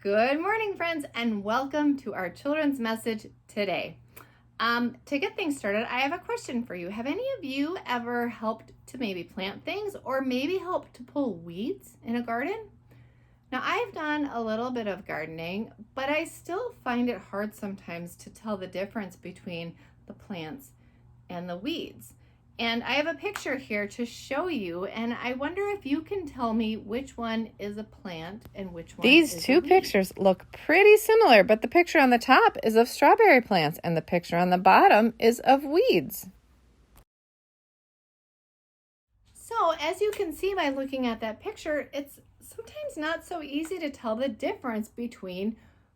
Good morning, friends, and welcome to our children's message today. To get things started, I have a question for you. Have any of you ever helped to maybe plant things or maybe helped to pull weeds in a garden? Now, I've done a little bit of gardening, but I still find it hard sometimes to tell the difference between the plants and the weeds. And I have a picture here to show you, and I wonder if you can tell me which one is a plant and which one is a These two weed. pictures look pretty similar, but the picture on the top is of strawberry plants and the picture on the bottom is of weeds. So as you can see by looking at that picture, it's sometimes not so easy to tell the difference between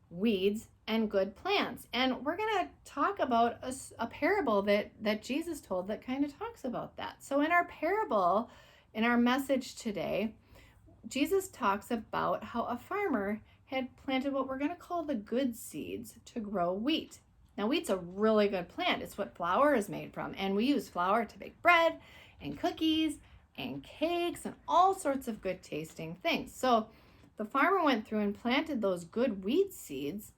weeds and good plants. And we're going to talk about a parable that Jesus told that kind of talks about that. So in our parable, in our message today, Jesus talks about how a farmer had planted what we're going to call the good seeds to grow wheat. Now, wheat's a really good plant. It's what flour is made from, and we use flour to bake bread and cookies and cakes and all sorts of good tasting things. So the farmer went through and planted those good wheat seeds,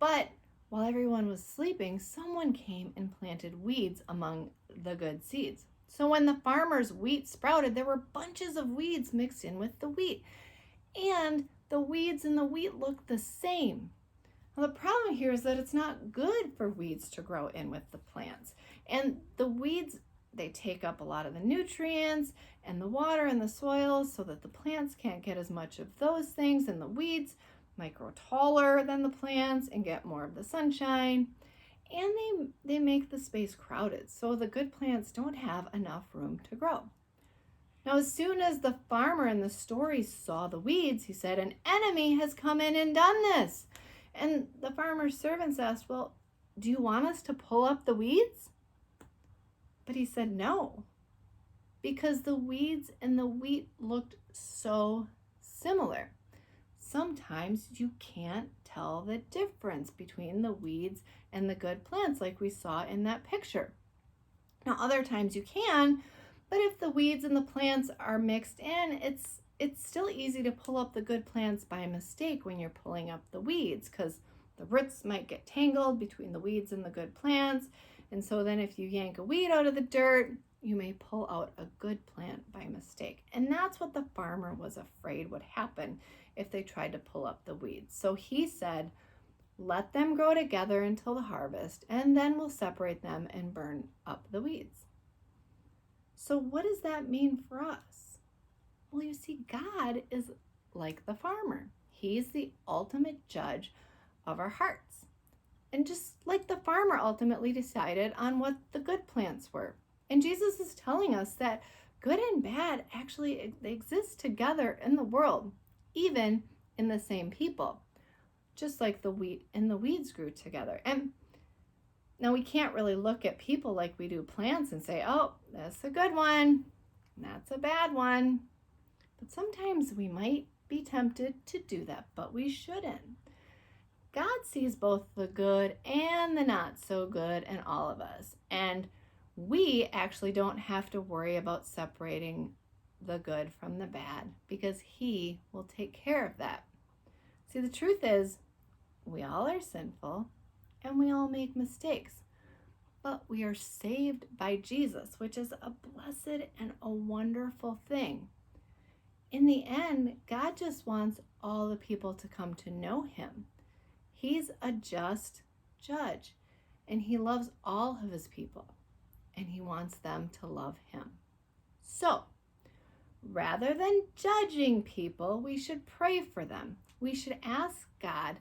but while everyone was sleeping, someone came and planted weeds among the good seeds. So when the farmer's wheat sprouted, there were bunches of weeds mixed in with the wheat. And the weeds in the wheat looked the same. Now, the problem here is that it's not good for weeds to grow in with the plants. And the weeds, they take up a lot of the nutrients and the water and the soil so that the plants can't get as much of those things, and the weeds might grow taller than the plants and get more of the sunshine. And they make the space crowded, so the good plants don't have enough room to grow. Now, as soon as the farmer in the story saw the weeds, he said, "An enemy has come in and done this." And the farmer's servants asked, "Well, do you want us to pull up the weeds?" But he said no, because the weeds and the wheat looked so similar. Sometimes you can't tell the difference between the weeds and the good plants like we saw in that picture. Now, other times you can, but if the weeds and the plants are mixed in, it's still easy to pull up the good plants by mistake when you're pulling up the weeds, because the roots might get tangled between the weeds and the good plants. And so then if you yank a weed out of the dirt, you may pull out a good plant by mistake. And that's what the farmer was afraid would happen if they tried to pull up the weeds. So he said, "Let them grow together until the harvest, and then we'll separate them and burn up the weeds." So what does that mean for us? Well, you see, God is like the farmer. He's the ultimate judge of our hearts. And just like the farmer ultimately decided on what the good plants were. And Jesus is telling us that good and bad actually exist together in the world, even in the same people, just like the wheat and the weeds grew together. And now we can't really look at people like we do plants and say, "Oh, that's a good one, that's a bad one." But sometimes we might be tempted to do that, but we shouldn't. God sees both the good and the not so good in all of us. And we actually don't have to worry about separating the good from the bad, because He will take care of that. See, the truth is, we all are sinful and we all make mistakes, but we are saved by Jesus, which is a blessed and a wonderful thing. In the end, God just wants all the people to come to know Him. He's a just judge, and He loves all of His people, and He wants them to love Him. So, rather than judging people, we should pray for them. We should ask God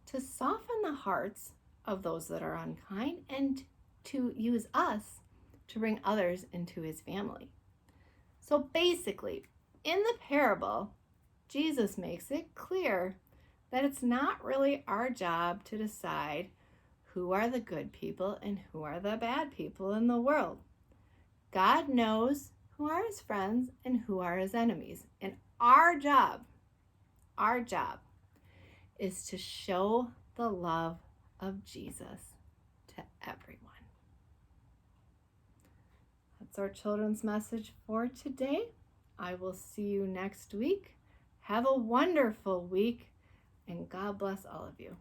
to soften the hearts of those that are unkind and to use us to bring others into His family. So basically, in the parable, Jesus makes it clear that it's not really our job to decide who are the good people and who are the bad people in the world. God knows who are His friends and who are His enemies. And our job is to show the love of Jesus to everyone. That's our children's message for today. I will see you next week. Have a wonderful week. And God bless all of you.